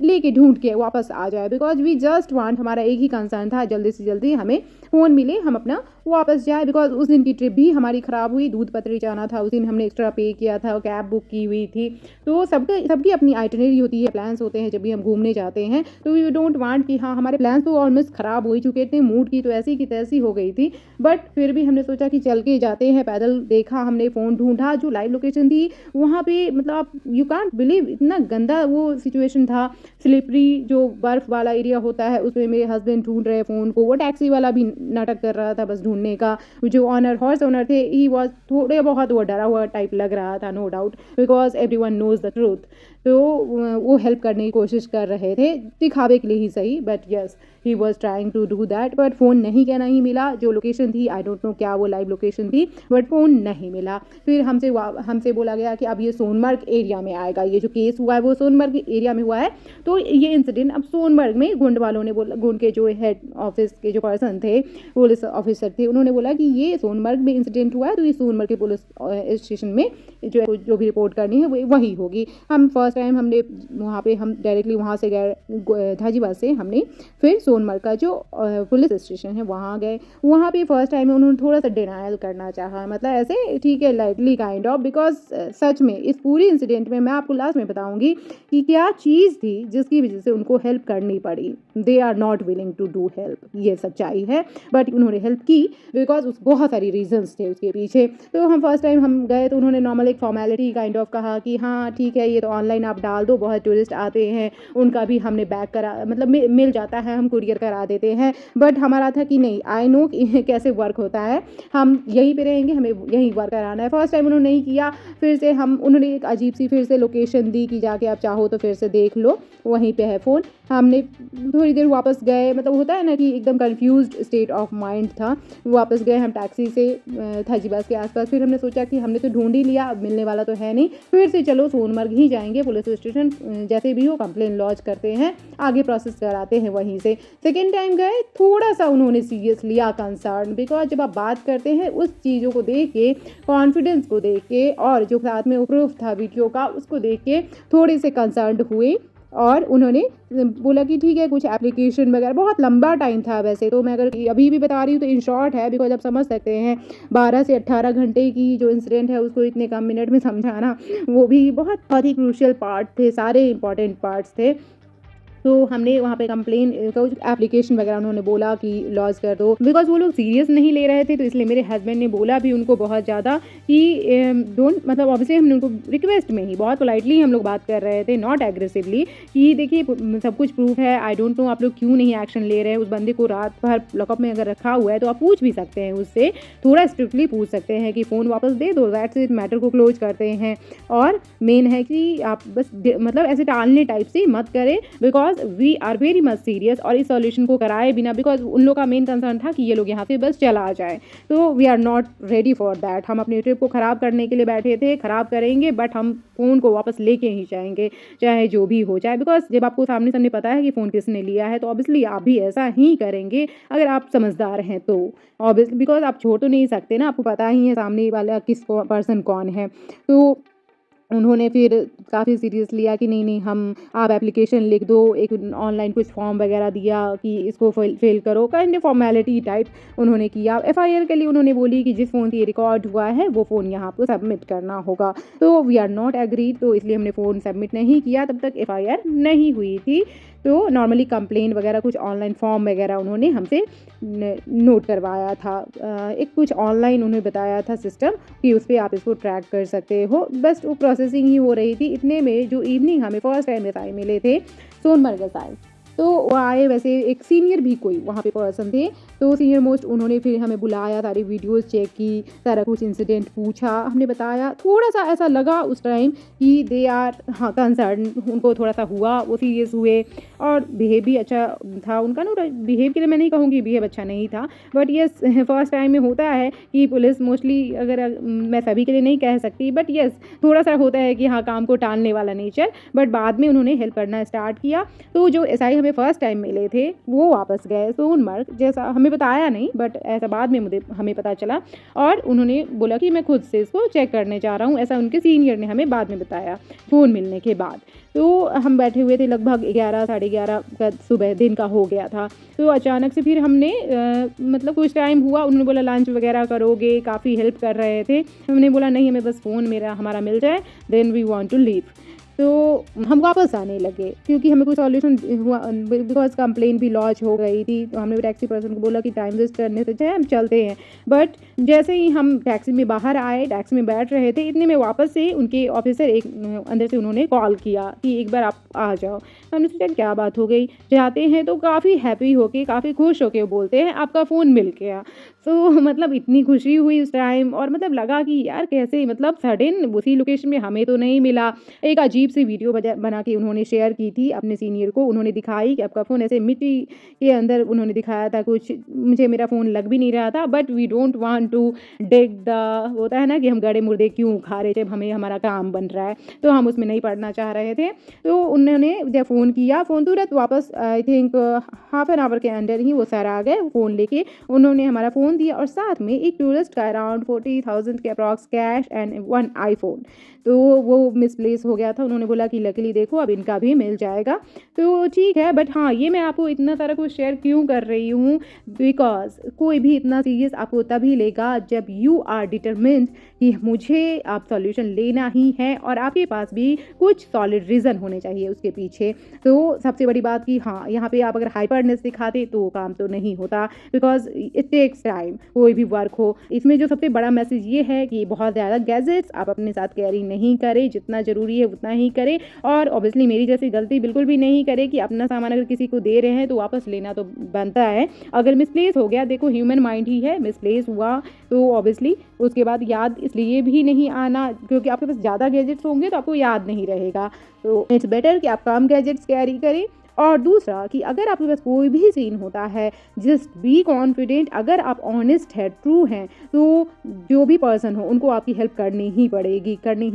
लेके ढूंढ के वापस आ जाए, बिकॉज वी जस्ट वांट, हमारा एक ही कंसर्न था, जल्दी से जल्दी हमें फ़ोन मिले, हम अपना वापस जाए। बिकॉज उस दिन की ट्रिप भी हमारी ख़राब हुई, दूध पत्री जाना था, उस दिन हमने एक्स्ट्रा पे किया था, कैब बुक की हुई थी। तो सबकी अपनी आइटनरी होती है, प्लान्स होते हैं जब भी हम घूमने जाते हैं। तो वी डोंट वांट कि हाँ हमारे प्लान्स तो ऑलमोस्ट ख़राब हो ही चुके थे, मूड की तो ऐसी की तैसी हो गई थी, बट फिर भी हमने सोचा कि चल के जाते हैं। पैदल देखा हमने, फ़ोन ढूंढा, जो लाइव लोकेशन थी वहाँ पे मतलब आप यू कांट बिलीव, इतना गंदा वो सिचुएशन था, स्लिपरी जो बर्फ़ वाला एरिया होता है उसमें मेरे हस्बैंड ढूंढ रहे फ़ोन को, वो टैक्सी वाला भी नाटक कर रहा था बस ढूंढ ढूंढने का। जो ऑनर हॉर्स ओनर थे ही वॉज थोड़े बहुत वो डरा हुआ टाइप लग रहा था, no doubt, because everyone knows the truth. तो वो हेल्प करने की कोशिश कर रहे थे, दिखावे के लिए ही सही, but yes he was trying to do that. But phone नहीं क्या नहीं मिला, जो लोकेशन थी आई डोंट नो क्या वो लाइव लोकेशन थी, बट फ़ोन नहीं मिला। फिर हमसे बोला गया कि अब ये सोनमर्ग एरिया में आएगा, ये जो केस हुआ है वो सोनमर्ग एरिया में हुआ है। तो ये इंसिडेंट अब सोनमर्ग में गुंड वालों ने बोला, गुंड के जो हेड ऑफिस के जो पर्सन थे, पुलिस ऑफिसर थे, उन्होंने बोला कि ये सोनमर्ग में इंसिडेंट हुआ है, तो ये सोनमर्ग के पुलिस स्टेशन में जो भी रिपोर्ट करनी है वो वही होगी। हम फर्स्ट टाइम हमने वहाँ पे हम डायरेक्टली वहाँ से गए धाजीबाद से, हमने फिर सोनमर्ग का जो पुलिस स्टेशन है वहाँ गए। वहाँ पे फर्स्ट टाइम उन्होंने थोड़ा सा डिनायल करना चाहा, मतलब ऐसे ठीक है लाइटली काइंड ऑफ, बिकॉज सच में इस पूरी इंसिडेंट में मैं आपको लास्ट में बताऊंगी कि क्या चीज़ थी जिसकी वजह से उनको हेल्प करनी पड़ी। They are not willing to do help, ये सच्चाई है, बट उन्होंने हेल्प की बिकॉज बहुत सारी रीजंस थे उसके पीछे। तो हम फर्स्ट टाइम हम गए तो उन्होंने नॉर्मल एक फॉर्मेलिटी काइंड ऑफ कहा कि हाँ ठीक है ये तो ऑनलाइन आप डाल दो, बहुत टूरिस्ट आते हैं, उनका भी हमने बैक करा, मतलब मिल जाता है, हम कुरियर करा देते हैं। बट हमारा था कि नहीं, आई नो कैसे वर्क होता है, हम यहीं पे रहेंगे, हमें यहीं वर्क कराना है। फर्स्ट टाइम उन्होंने नहीं किया, फिर से उन्होंने एक अजीब सी फिर से लोकेशन दी कि जाके आप चाहो तो फिर से देख लो, वहीं पे है फ़ोन। हमने थोड़ी देर वापस गए, मतलब होता है ना कि एकदम कंफ्यूज्ड स्टेट ऑफ माइंड था, वापस गए हम टैक्सी से धाजीबाद के आसपास। फिर हमने सोचा कि हमने तो ढूंढ ही लिया, अब मिलने वाला तो है नहीं, फिर से चलो सोनमर्ग ही जाएंगे पुलिस स्टेशन, जैसे भी हो कंप्लेन लॉन्च करते हैं, आगे प्रोसेस कराते हैं वहीं से। सेकेंड टाइम गए, थोड़ा सा उन्होंने सीरियस लिया कंसर्न, बिकॉज जब आप बात करते हैं उस चीज़ों को देख के, कॉन्फिडेंस को देख के, और जो साथ में प्रूफ था वीडियो का उसको देख के थोड़े से कंसर्न हुए। और उन्होंने बोला कि ठीक है कुछ एप्लीकेशन वगैरह, बहुत लंबा टाइम था वैसे तो, मैं अगर अभी भी बता रही हूँ तो इन शॉर्ट है, बिकॉज आप समझ सकते हैं 12 से 18 घंटे की जो इंसिडेंट है उसको इतने कम मिनट में समझाना, वो भी बहुत ही क्रूशियल पार्ट थे, सारे इंपॉर्टेंट पार्ट्स थे। तो हमने वहाँ पे कंप्लेन एप्लीकेशन वगैरह उन्होंने बोला कि लॉन्च कर दो, बिकॉज वो लोग सीरियस नहीं ले रहे थे। तो इसलिए मेरे हस्बैंड ने बोला भी उनको बहुत ज़्यादा कि डोंट, मतलब ऑब्वियसली हमने उनको रिक्वेस्ट में ही बहुत पोलाइटली हम लोग बात कर रहे थे, नॉट एग्रेसिवली, कि देखिए सब कुछ प्रूफ है, आई डोंट नो आप लोग क्यों नहीं एक्शन ले रहे हैं। उस बंदे को रात भर लॉकअप में अगर रखा हुआ है तो आप पूछ भी सकते हैं उससे, थोड़ा स्ट्रिक्टली पूछ सकते हैं कि फ़ोन वापस दे दो, दैट्स इट, मैटर को क्लोज करते हैं। और मेन है कि आप बस मतलब ऐसे टालने टाइप से मत करें, because we are very much serious, और इस सॉल्यूशन को कराए बिना, बिकॉज उन लोग का मेन कंसर्न था कि ये लोग यहाँ से बस चला आ जाए, तो we are not ready for that. हम अपनी ट्रिप को ख़राब करने के लिए बैठे थे, ख़राब करेंगे बट हम फ़ोन को वापस लेके ही जाएंगे, चाहे जो भी हो जाए। बिकॉज जब आपको सामने सामने पता है कि फ़ोन किसने लिया है तो ऑब्वियसली आप भी ऐसा ही करेंगे अगर आप समझदार हैं तो, ऑब्वियसली, बिकॉज आप छोड़ तो नहीं सकते ना, आपको पता ही है सामने वाला किस पर्सन कौन है। तो उन्होंने फिर काफ़ी सीरियस लिया कि नहीं आप एप्लीकेशन लिख दो, एक ऑनलाइन कुछ फॉर्म वगैरह दिया कि इसको फिल करो, काइंड फॉर्मेलिटी टाइप उन्होंने किया। एफआईआर के लिए उन्होंने बोली कि जिस फ़ोन से ये रिकॉर्ड हुआ है वो फ़ोन यहाँ आपको सबमिट करना होगा। तो वी आर नॉट एग्रीड, तो इसलिए हमने फ़ोन सबमिट नहीं किया, तब तक एफआईआर नहीं हुई थी। तो नॉर्मली कंप्लेन वगैरह कुछ ऑनलाइन फॉर्म वगैरह उन्होंने हमसे नोट करवाया था, एक कुछ ऑनलाइन उन्होंने बताया था सिस्टम कि उस पर आप इसको ट्रैक कर सकते हो, बस वो प्रोसेसिंग ही हो रही थी। इतने में जो इवनिंग हमें फर्स्ट टाइम एसआई मिले थे सोनमर्ग एसआई, तो वो आए, वैसे एक सीनियर भी कोई वहाँ पे पर्सन थे, तो सीनियर मोस्ट उन्होंने फिर हमें बुलाया, सारी वीडियोस चेक की, सारा कुछ इंसिडेंट पूछा, हमने बताया। थोड़ा सा ऐसा लगा उस टाइम कि दे आर कंसर्न, उनको थोड़ा सा हुआ, वो सीरियस हुए, और बिहेव भी अच्छा था उनका ना। बिहेव के लिए मैं नहीं कहूँगी बिहेव अच्छा नहीं था, बट येस फर्स्ट टाइम में होता है कि पुलिस मोस्टली, अगर मैं सभी के लिए नहीं कह सकती, बट येस थोड़ा सा होता है कि हाँ काम को टालने वाला नेचर, बट बाद में उन्होंने हेल्प करना स्टार्ट किया। तो जो एसआई हमें फर्स्ट टाइम मिले थे वो वापस गए सोनमर्ग, जैसा हमें बताया नहीं बट ऐसा बाद में हमें पता चला, और उन्होंने बोला कि मैं खुद से इसको चेक करने जा रहा हूँ, ऐसा उनके सीनियर ने हमें बाद में बताया फ़ोन मिलने के बाद। तो हम बैठे हुए थे, लगभग 11 साढ़े 11 का सुबह दिन का हो गया था। तो अचानक से फिर हमने मतलब कुछ टाइम हुआ, उन्होंने बोला लंच वगैरह करोगे, काफ़ी हेल्प कर रहे थे। हमने बोला नहीं, हमें बस फ़ोन हमारा मिल जाए, then we want to leave. तो हम वापस आने लगे क्योंकि हमें कोई सॉल्यूशन हुआ, बिकॉज कंप्लेन भी लॉन्च हो गई थी। तो हमने टैक्सी पर्सन को बोला कि टाइम वेस्ट करने से चाहे हम चलते हैं। बट जैसे ही हम टैक्सी में बाहर आए, टैक्सी में बैठ रहे थे, इतने में वापस से उनके ऑफिसर एक अंदर से उन्होंने कॉल किया कि एक बार आप आ जाओ। हमने सोचा क्या बात हो गई, जाते हैं तो काफ़ी हैप्पी होके, काफ़ी खुश होके बोलते हैं आपका फ़ोन मिल गया। तो मतलब इतनी खुशी हुई उस टाइम, और मतलब लगा कि यार कैसे, मतलब सडन उसी लोकेशन में हमें तो नहीं मिला। एक अजीब सी वीडियो बना के उन्होंने शेयर की थी अपने सीनियर को, उन्होंने दिखाई कि आपका फ़ोन ऐसे मिट्टी के अंदर उन्होंने दिखाया था कुछ, मुझे मेरा फ़ोन लग भी नहीं रहा था। But we don't want to dig the, होता है ना कि हम गड़े मुर्दे क्यों उखा रहे जब हमें हमारा काम बन रहा है, तो हम उसमें नहीं पढ़ना चाह रहे थे। तो उन्होंने जब फ़ोन किया, फ़ोन तुरंत वापस I think half an hour के अंदर ही वो सर आ गए फ़ोन लेके। उन्होंने हमारा फ़ोन दिया और साथ में एक टूरिस्ट का अराउंड 40,000 के अप्रॉक्स कैश एंड 1 आईफोन। तो वो मिसप्लेस हो गया था। उन्होंने बोला कि लकीली देखो अब इनका भी मिल जाएगा। तो ठीक है, बट हाँ, ये मैं आपको इतना सारा कुछ शेयर क्यों कर रही हूँ, बिकॉज कोई भी इतना सीरियस आपको तभी लेगा जब यू आर डिटरमिन्ड कि मुझे आप सॉल्यूशन लेना ही है, और आपके पास भी कुछ सॉलिड रीज़न होने चाहिए उसके पीछे। तो सबसे बड़ी बात कि हाँ, यहाँ पे आप अगर हाइपरनेस दिखाते तो काम तो नहीं होता, बिकॉज इट टेक्स टाइम कोई भी वर्क हो। इसमें जो सबसे बड़ा मैसेज ये है कि बहुत ज़्यादा गैजेट्स आप अपने साथ कैरी नहीं करें, जितना ज़रूरी है उतना ही करें। और ऑब्वियसली मेरी जैसी गलती बिल्कुल भी नहीं करें कि अपना सामान अगर किसी को दे रहे हैं तो वापस लेना तो बनता है। अगर मिसप्लेस हो गया, देखो ह्यूमन माइंड ही है, मिसप्लेस हुआ तो ऑब्वियसली उसके बाद याद इसलिए भी नहीं आना क्योंकि आपके पास ज़्यादा गैजेट्स होंगे तो आपको याद नहीं रहेगा। तो इट्स बेटर कि आप कम गैजेट्स कैरी करें। और दूसरा कि अगर आपके पास कोई भी सीन होता है, जस्ट बी कॉन्फिडेंट। अगर आप ऑनेस्ट है, ट्रू हैं, तो जो भी पर्सन हो उनको आपकी हेल्प करनी ही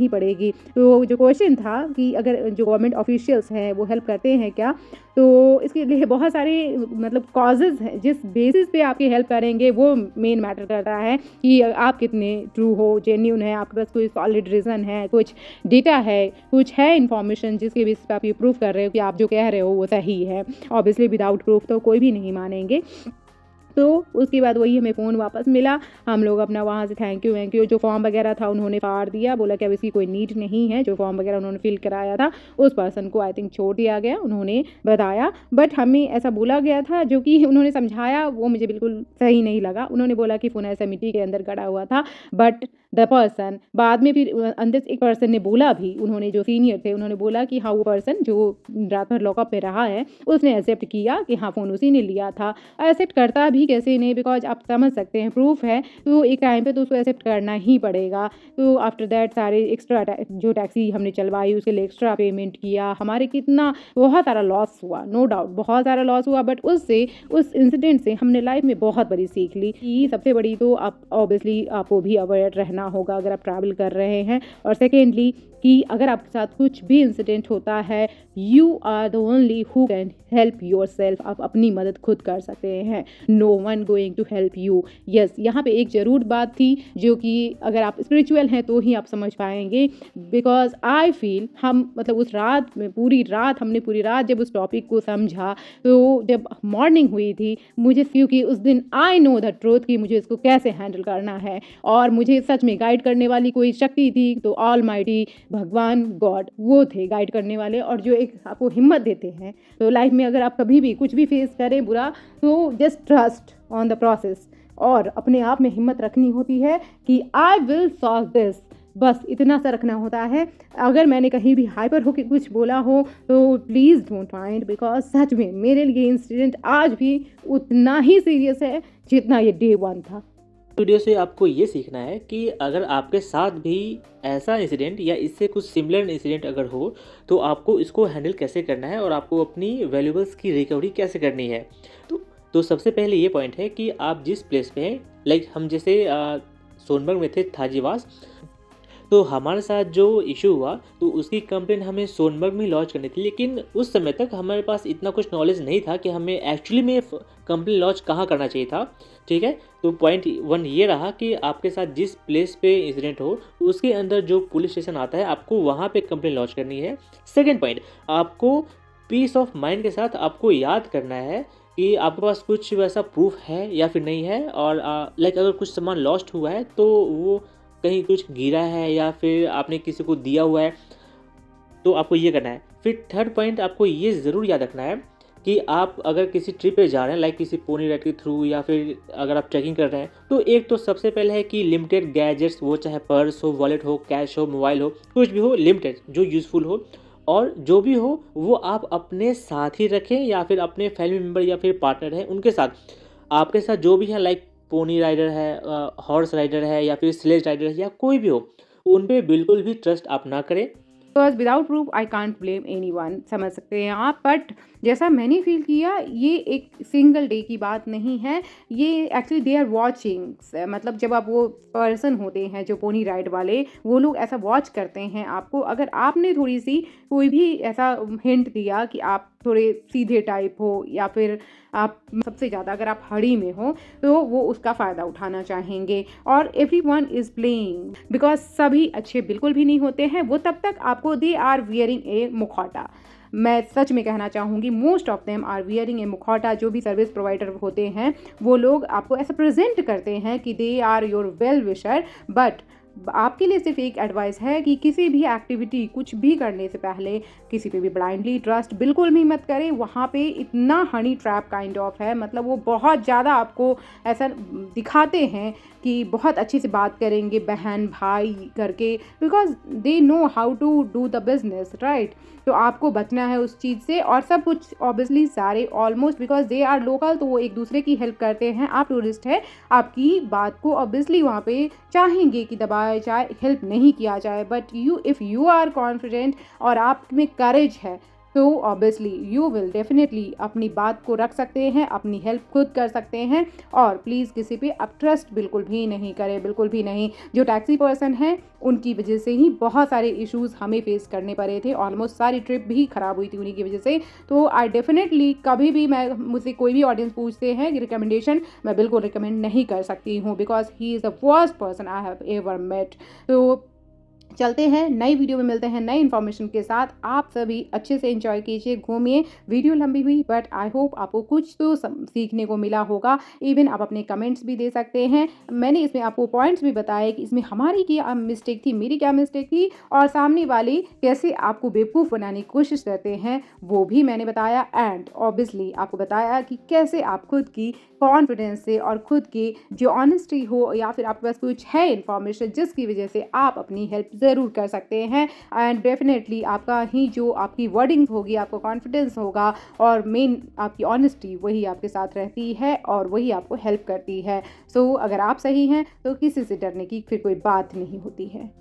पड़ेगी। तो जो क्वेश्चन था कि अगर जो गवर्नमेंट ऑफिशियल्स हैं वो हेल्प करते हैं क्या, तो इसके लिए बहुत सारे मतलब कॉजेज़ हैं जिस बेसिस पे आपकी हेल्प करेंगे, वो मेन मैटर करता है कि आप कितने ट्रू हो, जेन्यून है, आपके पास कोई सॉलिड रीज़न है, कुछ डेटा है, कुछ है इन्फॉर्मेशन जिसके बेसिस पे आप ये प्रूफ कर रहे हो कि आप जो कह रहे हो वो सही है। ऑब्वियसली विदाउट प्रूफ तो कोई भी नहीं मानेंगे। तो उसके बाद वही हमें फ़ोन वापस मिला। हम लोग अपना वहाँ से थैंक यू जो फॉर्म वगैरह था उन्होंने फाड़ दिया, बोला कि अब इसकी कोई नीड नहीं है। जो फॉर्म वगैरह उन्होंने फिल कराया था उस पर्सन को आई थिंक छोड़ दिया गया, उन्होंने बताया। बट हमें ऐसा बोला गया था, जो कि उन्होंने समझाया वो मुझे बिल्कुल सही नहीं लगा। उन्होंने बोला कि फ़ोन ऐसा मिट्टी के अंदर गड़ा हुआ था, बट द पर्सन बाद में फिर अंदर से एक पर्सन ने बोला भी, उन्होंने जो सीनियर थे उन्होंने बोला कि हाँ वो पर्सन जो रात भर लॉकअप में रहा है उसने एक्सेप्ट किया कि हाँ फ़ोन उसी ने लिया था। एक्सेप्ट करता भी कैसे नहीं, बिकॉज आप समझ सकते हैं प्रूफ है तो एक टाइम पे तो उसको एक्सेप्ट करना ही पड़ेगा। तो आफ्टर दैट सारे एक्स्ट्रा जो टैक्सी हमने चलवाई उसके लिए एक्स्ट्रा पेमेंट किया। हमारे कितना बहुत सारा लॉस हुआ, नो डाउट बहुत सारा लॉस हुआ, बट उससे उस इंसिडेंट से हमने लाइफ में बहुत बड़ी सीख ली कि सबसे बड़ी तो आप ऑब्वियसली आपको भी अवेयर रहना होगा अगर आप ट्रैवल कर रहे हैं। और सेकेंडली कि अगर आपके साथ कुछ भी इंसिडेंट होता है, you are the only who can help yourself. आप अपनी मदद खुद कर सकते हैं, no one going to help you. Yes, यहाँ पे एक ज़रूर बात थी जो कि अगर आप स्पिरिचुअल हैं तो ही आप समझ पाएंगे, बिकॉज आई फील हम मतलब उस रात में पूरी रात जब उस टॉपिक को समझा, तो जब मॉर्निंग हुई थी मुझे, क्योंकि उस दिन आई नो द ट्रूथ कि मुझे इसको कैसे हैंडल करना है, और मुझे सच में गाइड करने वाली कोई शक्ति थी तो ऑलमाइटी भगवान गॉड वो थे गाइड करने वाले, और जो एक आपको हिम्मत देते हैं। तो लाइफ में अगर आप कभी भी कुछ भी फेस करें बुरा, तो just trust on the process, और अपने आप में हिम्मत रखनी होती है कि आई विल सॉल्व दिस, बस इतना सा रखना होता है। अगर मैंने कहीं भी हाइपर होकर कुछ बोला हो तो प्लीज़ डोंट माइंड, बिकॉज सच में मेरे लिए इंसिडेंट आज भी उतना ही सीरियस है जितना ये डे 1 था। वीडियो से आपको ये सीखना है कि अगर आपके साथ भी ऐसा इंसिडेंट या इससे कुछ सिमिलर इंसिडेंट अगर हो तो आपको इसको हैंडल कैसे करना है और आपको अपनी वैल्यूबल्स की रिकवरी कैसे करनी है। तो सबसे पहले ये पॉइंट है कि आप जिस प्लेस पे हैं, लाइक हम जैसे सोनमर्ग में थे थाजीवास, तो हमारे साथ जो इशू हुआ तो उसकी कंप्लेन हमें सोनमर्ग में लॉन्च करनी थी, लेकिन उस समय तक हमारे पास इतना कुछ नॉलेज नहीं था कि हमें एक्चुअली में कंप्लेन लॉन्च कहाँ करना चाहिए था। ठीक है, तो पॉइंट 1 ये रहा कि आपके साथ जिस प्लेस पे इंसिडेंट हो उसके अंदर जो पुलिस स्टेशन आता है आपको वहाँ पे कंप्लेन लॉन्च करनी है। सेकेंड पॉइंट, आपको पीस ऑफ माइंड के साथ आपको याद करना है कि आपके पास कुछ वैसा प्रूफ है या फिर नहीं है, और लाइक अगर कुछ सामान लॉस्ट हुआ है तो वो कहीं कुछ गिरा है या फिर आपने किसी को दिया हुआ है, तो आपको ये करना है। फिर थर्ड पॉइंट आपको ये ज़रूर याद रखना है कि आप अगर किसी ट्रिप पे जा रहे हैं, लाइक किसी पोनी राइड के थ्रू या फिर अगर आप ट्रैकिंग कर रहे हैं, तो एक तो सबसे पहले है कि लिमिटेड गैजेट्स, वो चाहे पर्स हो, वॉलेट हो, कैश हो, मोबाइल हो, कुछ भी हो, लिमिटेड जो यूज़फुल हो, और जो भी हो वो आप अपने साथ ही रखें या फिर अपने फैमिली मेम्बर या फिर पार्टनर है उनके साथ। आपके साथ जो भी है, लाइक पोनी राइडर है, हॉर्स राइडर है या फिर स्लेज राइडर है या कोई भी हो, उन पे बिल्कुल भी ट्रस्ट आप ना करें। Because without proof I can't blame anyone, समझ सकते हैं आप। बट जैसा मैंने फील किया, ये एक सिंगल डे की बात नहीं है, ये एक्चुअली दे आर वॉचिंग। मतलब जब आप वो पर्सन होते हैं जो पोनी राइड वाले, वो लोग ऐसा वॉच करते हैं आपको। अगर आपने थोड़ी सी कोई भी ऐसा हिंट दिया कि आप थोड़े सीधे टाइप हो या फिर आप सबसे ज़्यादा अगर आप हड़ी में हो, तो वो उसका फ़ायदा उठाना चाहेंगे। और एवरीवन इज़ प्लेइंग, बिकॉज सभी अच्छे बिल्कुल भी नहीं होते हैं। वो तब तक आपको दे आर वियरिंग ए मुखौटा। मैं सच में कहना चाहूँगी, most of them are wearing a मुखौटा। जो भी सर्विस प्रोवाइडर होते हैं वो लोग आपको ऐसा प्रेजेंट करते हैं कि they are your well wisher. But आपके लिए सिर्फ एक एडवाइस है कि किसी भी एक्टिविटी, कुछ भी करने से पहले किसी पे भी ब्लाइंडली ट्रस्ट बिल्कुल भी मत करें। वहाँ पे इतना हनी ट्रैप काइंड ऑफ है, मतलब वो बहुत ज़्यादा आपको ऐसा दिखाते हैं कि बहुत अच्छे से बात करेंगे बहन भाई करके, because they know how to do the business, right. तो आपको बचना है उस चीज़ से। और सब कुछ ऑब्वियसली सारे almost, because they are local, तो वो एक दूसरे की हेल्प करते हैं। आप टूरिस्ट है, आपकी बात को ऑब्वियसली वहाँ पे चाहेंगे कि दबाया जाए, हेल्प नहीं किया जाए। But if you are confident और आप में करेज है, तो ऑब्वियसली यू विल डेफिनेटली अपनी बात को रख सकते हैं, अपनी हेल्प खुद कर सकते हैं। और प्लीज़ किसी पे अब ट्रस्ट बिल्कुल भी नहीं करें, बिल्कुल भी नहीं। जो टैक्सी पर्सन है, उनकी वजह से ही बहुत सारे इश्यूज़ हमें फेस करने पड़े थे। ऑलमोस्ट सारी ट्रिप भी ख़राब हुई थी उन्हीं की वजह से। तो आई डेफिनेटली कभी भी मुझसे कोई भी ऑडियंस पूछते हैं कि रिकमेंडेशन, मैं बिल्कुल रिकमेंड नहीं कर सकती हूँ, because he is the worst person I have ever met. तो चलते हैं, नई वीडियो में मिलते हैं नई इन्फॉर्मेशन के साथ। आप सभी अच्छे से एंजॉय कीजिए, घूमिए। वीडियो लंबी हुई बट आई होप आपको कुछ तो सीखने को मिला होगा। इवन आप अपने कमेंट्स भी दे सकते हैं। मैंने इसमें आपको पॉइंट्स भी बताए कि इसमें हमारी क्या मिस्टेक थी, मेरी क्या मिस्टेक थी, और सामने वाले कैसे आपको बेवकूफ़ बनाने की कोशिश करते हैं, वो भी मैंने बताया। एंड ऑब्वियसली आपको बताया कि कैसे आप खुद की कॉन्फिडेंस से और खुद की जो ऑनेस्टी हो या फिर आपके पास कुछ है इन्फॉर्मेशन जिसकी वजह से आप अपनी हेल्प ज़रूर कर सकते हैं। एंड डेफिनेटली आपका ही जो आपकी वर्डिंग्स होगी, आपको कॉन्फिडेंस होगा और मेन आपकी ऑनेस्टी, वही आपके साथ रहती है और वही आपको हेल्प करती है। सो अगर आप सही हैं तो किसी से डरने की फिर कोई बात नहीं होती है।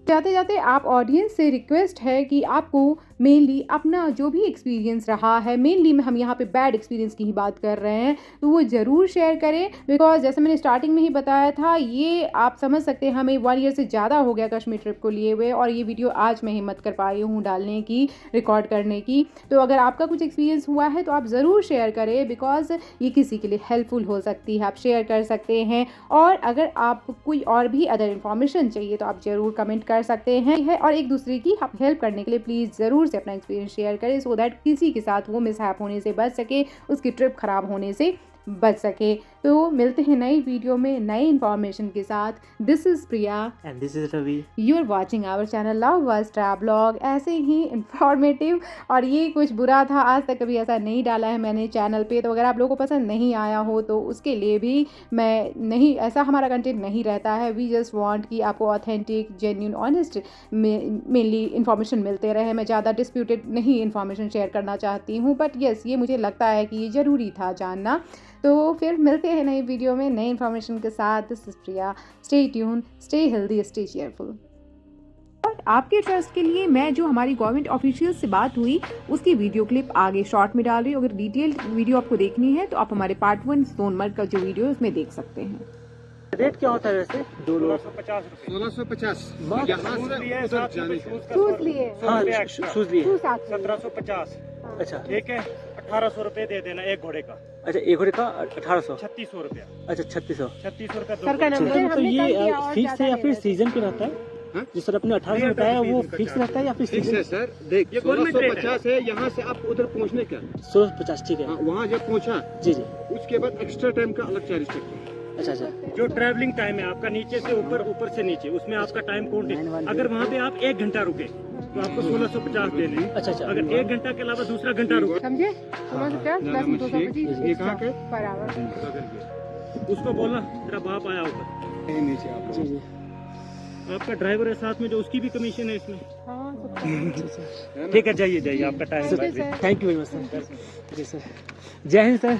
जाते जाते आप ऑडियंस से रिक्वेस्ट है कि आपको मेनली अपना जो भी एक्सपीरियंस रहा है, मेनली हम यहाँ पे बैड एक्सपीरियंस की ही बात कर रहे हैं, तो वो ज़रूर शेयर करें। बिकॉज जैसे मैंने स्टार्टिंग में ही बताया था, ये आप समझ सकते हैं हमें 1 ईयर से ज़्यादा हो गया कश्मीर ट्रिप को लिए हुए, और ये वीडियो आज मैं हिम्मत कर पाई हूँ डालने की, रिकॉर्ड करने की। तो अगर आपका कुछ एक्सपीरियंस हुआ है तो आप ज़रूर शेयर करें, बिकॉज ये किसी के लिए हेल्पफुल हो सकती है। आप शेयर कर सकते हैं। और अगर आप कोई और भी अदर इन्फॉर्मेशन चाहिए तो आप ज़रूर कमेंट कर सकते हैं। और एक दूसरे की हेल्प करने के लिए प्लीज़ ज़रूर से अपना एक्सपीरियंस शेयर करें, सो दैट किसी के साथ वो मिसहैप होने से बच सके, उसकी ट्रिप खराब होने से बच सके। तो मिलते हैं नई वीडियो में नई इन्फॉर्मेशन के साथ। This is Priya and this is Ravi. You are watching our channel love was travelogue. ऐसे ही इंफॉर्मेटिव, और ये कुछ बुरा था, आज तक कभी ऐसा नहीं डाला है मैंने चैनल पे। तो अगर आप लोगों को पसंद नहीं आया हो तो उसके लिए भी मैं नहीं, ऐसा हमारा कंटेंट नहीं रहता है। वी जस्ट वांट कि आपको authentic, genuine, honest mainly information मिलते रहे। मैं ज़्यादा डिस्प्यूटेड नहीं इन्फॉर्मेशन शेयर करना चाहती हूँ, बट येस, ये मुझे लगता है कि ये ज़रूरी था जानना। तो फिर मिलते हैं नई वीडियो में नई इन्फॉर्मेशन के साथ। This is Priya. Stay tune, stay healthy, stay cheerful. और आपके ट्रस्ट के लिए मैं जो हमारी गवर्नमेंट ऑफिशियल से बात हुई उसकी वीडियो क्लिप आगे शॉर्ट में डाल रही हूँ। अगर डिटेल वीडियो आपको देखनी है तो आप हमारे पार्ट 1 सोनमर्ग का जो वीडियो है उसमें देख सकते हैं। रेट क्या होता है वैसे? 1650 1650 यहाँ से लिए उधर साथ जाने में का। शूज लिए हाँ, एक्स्ट्रा शूज लिए। 1750। अच्छा ठीक है, 1800 रुपए दे देना एक घोड़े का। अच्छा, एक घोड़े का 1800। 3600 रुपया। अच्छा, 3600। 3600 रुपया सर का नंबर तो ये फिक्स है या फिर सीजन पे रहता है? जो सर अपने 1800 बताया वो फिक्स रहता है या फिर ठीक है सीजन? सर, देख ये government rate 1650 है यहाँ से आपको उधर पहुँचने का। 1650 ठीक है। हाँ, वहाँ जब पहुँचा जी जी। उसके बाद एक्स्ट्रा टाइम का अलग चार्ज करते हैं। अच्छा अच्छा। जो ट्रैवलिंग टाइम है आपका नीचे से ऊपर, ऊपर से नीचे, उसमें आपका टाइम काउंट है। अगर वहाँ पे आप 1 घंटा रुके तो आपको 1650 देने हैं। अच्छा अच्छा अगर 1 घंटा के अलावा दूसरा घंटा रुको समझे 1650 प्लस 225 ये कहाँ के पर आवर। उसको बोलना तेरा बाप आया ऊपर। नीचे आप जी जी आपका ड्राइवर है साथ में जो उसकी भी कमीशन है इसमें। हाँ सब ठीक है जाइए जाइए आपका time thank you sir. Thank you very much sir ji sir जय हिंद सर